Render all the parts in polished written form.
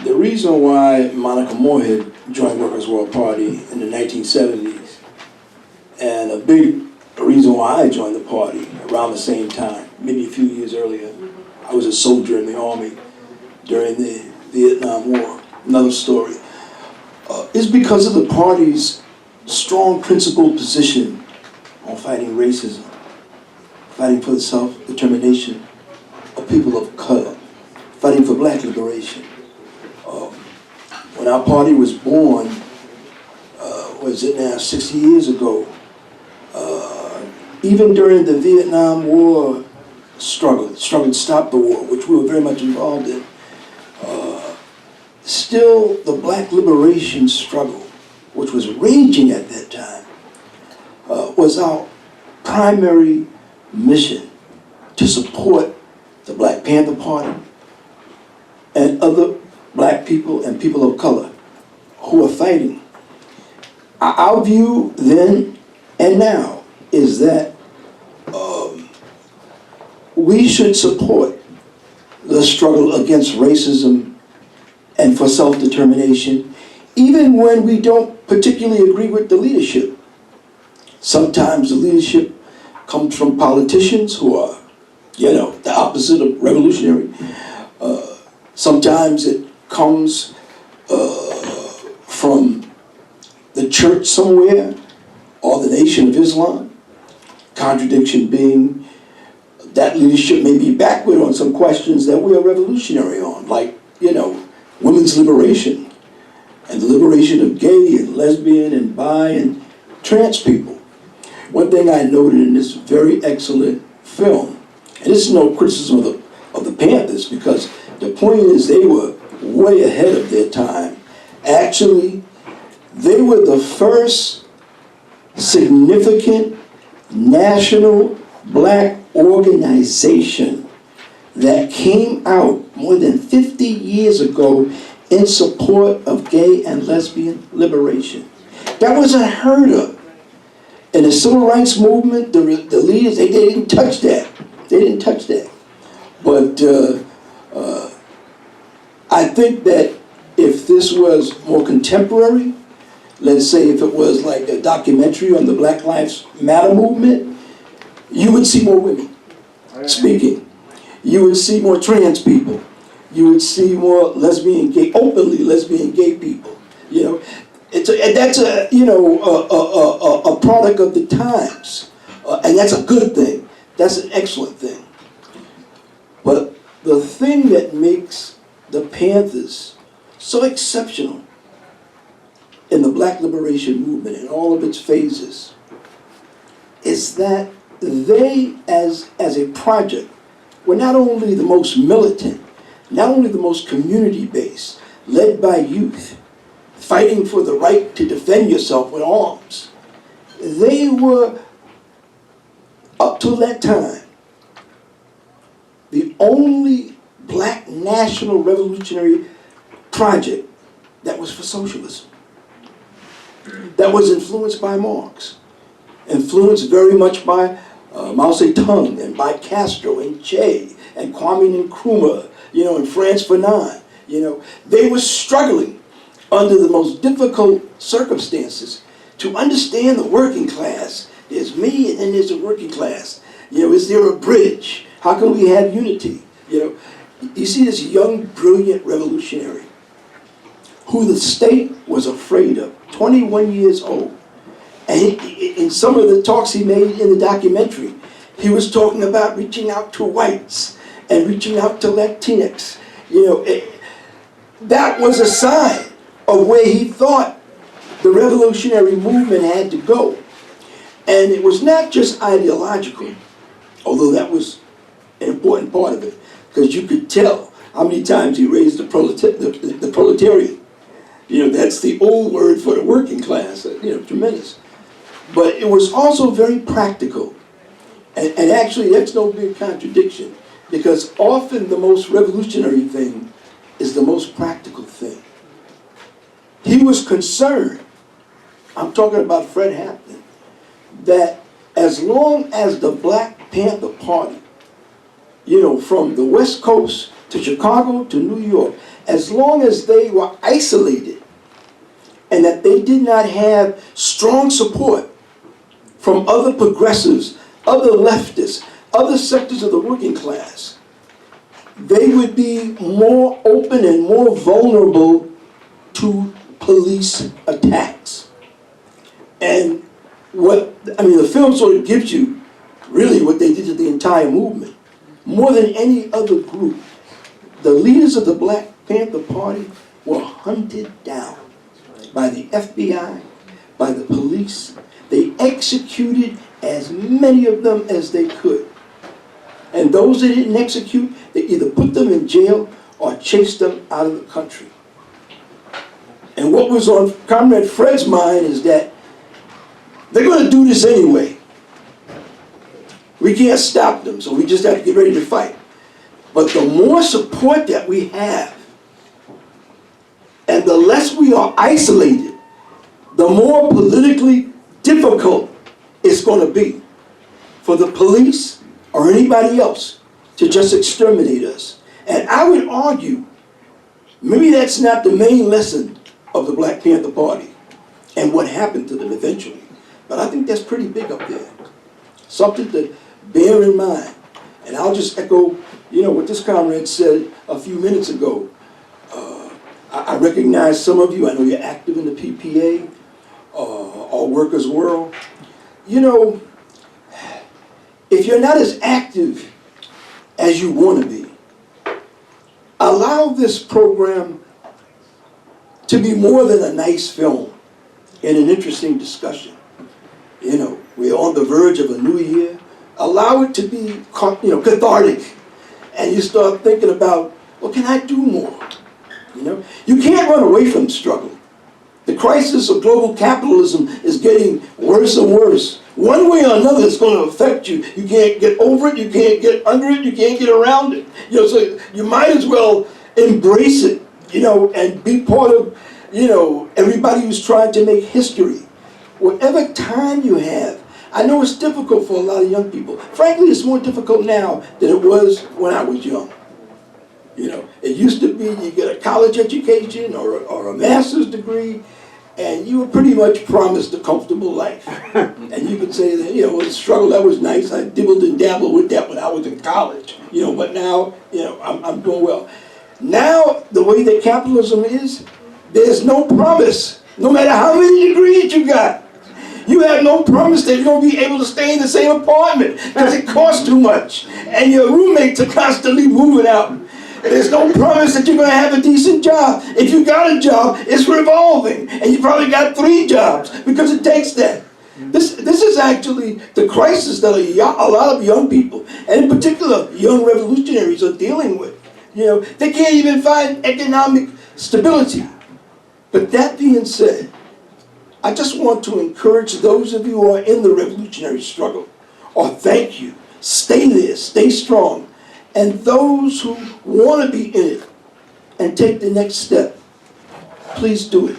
The reason why Monica Moorhead joined Workers' World Party in the 1970s, and a big reason why I joined the party around the same time, maybe a few years earlier, I was a soldier in the Army during the Vietnam War, another story, is because of the party's strong principled position on fighting racism, fighting for the self-determination of people of color, fighting for black liberation. When our party was born, was it now 60 years ago, even during the Vietnam War struggle to stop the war, which we were very much involved in, still the black liberation struggle, which was raging at that time, was our primary mission to support the Black Panther Party and other black people and people of color who are fighting. Our view then and now is that we should support the struggle against racism and for self-determination, even when we don't particularly agree with the leadership. Sometimes the leadership comes from politicians who are, the opposite of revolutionary. Sometimes it comes from the church somewhere or the Nation of Islam. Contradiction being that leadership may be backward on some questions that we are revolutionary on, like, women's liberation and the liberation of gay and lesbian and bi and trans people. One thing I noted in this very excellent film, and this is no criticism of the Panthers, because the point is they were way ahead of their time. Actually, they were the first significant national black organization that came out more than 50 years ago in support of gay and lesbian liberation. That was unheard of. In the civil rights movement, the leaders, they didn't touch that. They didn't touch that. But I think that if this was more contemporary, let's say if it was like a documentary on the Black Lives Matter movement, you would see more women speaking. You would see more trans people. You would see more openly lesbian gay people. That's a product of the times, and that's a good thing. That's an excellent thing. But the thing that makes the Panthers so exceptional in the black liberation movement in all of its phases is that they, as a project, were not only the most militant, not only the most community-based, led by youth, fighting for the right to defend yourself with arms. They were, up to that time, the only black national revolutionary project that was for socialism, that was influenced by Marx, influenced very much by Mao Zedong and by Castro and Che and Kwame Nkrumah, and Frantz Fanon. They were struggling under the most difficult circumstances to understand the working class. There's me and then there's the working class. Is there a bridge? How can we have unity? You see this young, brilliant revolutionary who the state was afraid of, 21 years old. And in some of the talks he made in the documentary, he was talking about reaching out to whites and reaching out to Latinx. That was a sign of where he thought the revolutionary movement had to go. And it was not just ideological, although that was an important part of it, because you could tell how many times he raised the proletariat. That's the old word for the working class, tremendous. But it was also very practical. And actually, that's no big contradiction, because often the most revolutionary thing is the most practical thing. He was concerned, I'm talking about Fred Hampton, that as long as the Black Panther Party, from the West Coast to Chicago, to New York, as long as they were isolated and that they did not have strong support from other progressives, other leftists, other sectors of the working class, they would be more open and more vulnerable to police attacks. And the film sort of gives you really what they did to the entire movement. More than any other group, the leaders of the Black Panther Party were hunted down by the FBI, by the police. They executed as many of them as they could. And those that didn't execute, they either put them in jail or chased them out of the country. And what was on Comrade Fred's mind is that they're going to do this anyway. We can't stop them, so we just have to get ready to fight. But the more support that we have, and the less we are isolated, the more politically difficult it's going to be for the police or anybody else to just exterminate us. And I would argue, maybe that's not the main lesson of the Black Panther Party and what happened to them eventually. But I think that's pretty big up there. Something to bear in mind. And I'll just echo, what this comrade said a few minutes ago. I recognize some of you, I know you're active in the PPA, or Workers' World. If you're not as active as you want to be, allow this program to be more than a nice film and an interesting discussion. We're on the verge of a new year. Allow it to be, cathartic. And you start thinking about, well, can I do more? You can't run away from the struggle. The crisis of global capitalism is getting worse and worse. One way or another, it's going to affect you. You can't get over it. You can't get under it. You can't get around it. So you might as well embrace it, and be part of, everybody who's trying to make history. Whatever time you have. I know it's difficult for a lot of young people. Frankly, it's more difficult now than it was when I was young. It used to be you get a college education or a master's degree, and you were pretty much promised a comfortable life. And you could say that, the struggle, that was nice. I dibbled and dabbled with that when I was in college. But now, I'm doing well. Now, the way that capitalism is, there's no promise, no matter how many degrees you got. You have no promise that you're going to be able to stay in the same apartment because it costs too much. And your roommates are constantly moving out. There's no promise that you're going to have a decent job. If you got a job, it's revolving. And you probably got 3 jobs because it takes that. This is actually the crisis that a lot of young people, and in particular young revolutionaries, are dealing with. They can't even find economic stability. But that being said, I just want to encourage those of you who are in the revolutionary struggle, or thank you, stay there, stay strong. And those who want to be in it and take the next step, please do it.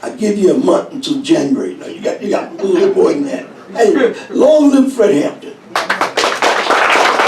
I give you a month until January. No, you got a little bit more than that. Anyway, long live Fred Hampton.